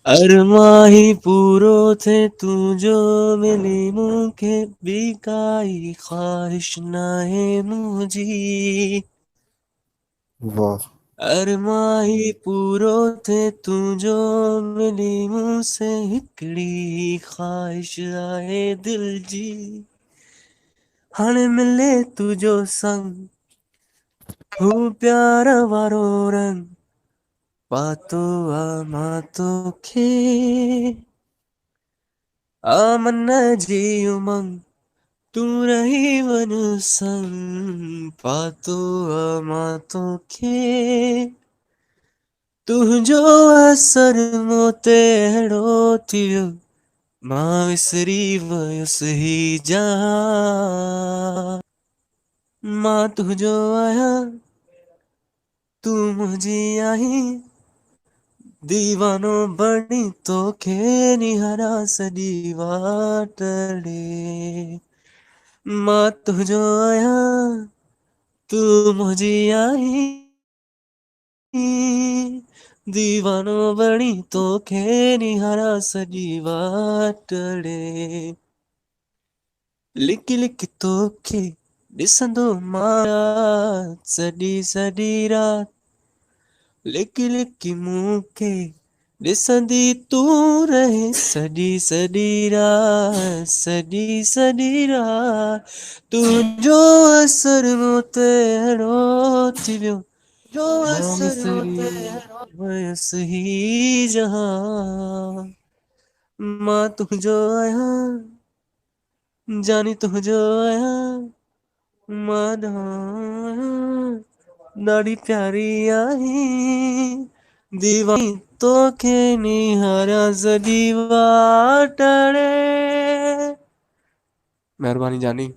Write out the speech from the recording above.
अरमाही पूरो थे तू जो मिली मुखे बिकाई ख्वाहिश ना है मुझी। वाह। अरमाही पूरो थे तू जो मिली मुझसे हिकड़ी ख्वाहिश आहे दिल जी। हाणे मिले तुझो संग हू प्यार वारो रंग पातो आ मां तोखे आमन जी उमंग तू रही वन संग पातो आ मां तोखे तुंहिंजो असर मूं ते अहिड़ो थी वियो मां विसरी वयुसि ही जहां। मां तुंहिंजो आहियां तू मुंहिंजी आहीं दीवानो बणी तोखे निहारा सॼी वाट ॾे। मां तुंहिंजो आहियां तू मुंहिंजी आहीं दीवानो बणी तोखे निहारा सॼी वाट ॾे। लिकी लिकी तोखे ॾिसंदो मां सॼी सॼी रात लिकी लिकी मूंखे ॾिसंदी तूं रहे सॼी सॼी रात सॼी सॼी रात तुंहिंजो असर मूं ते अहिड़ो थी वियो मां विसरी वयुसि ही जहां। मां तुंहिंजो आहियां जानी तुंहिंजो आहियां मां ॾाढी प्यारी आहीं दीवानी तोखे निहारा सॼी वाट ॾे। महिरबानी जानी।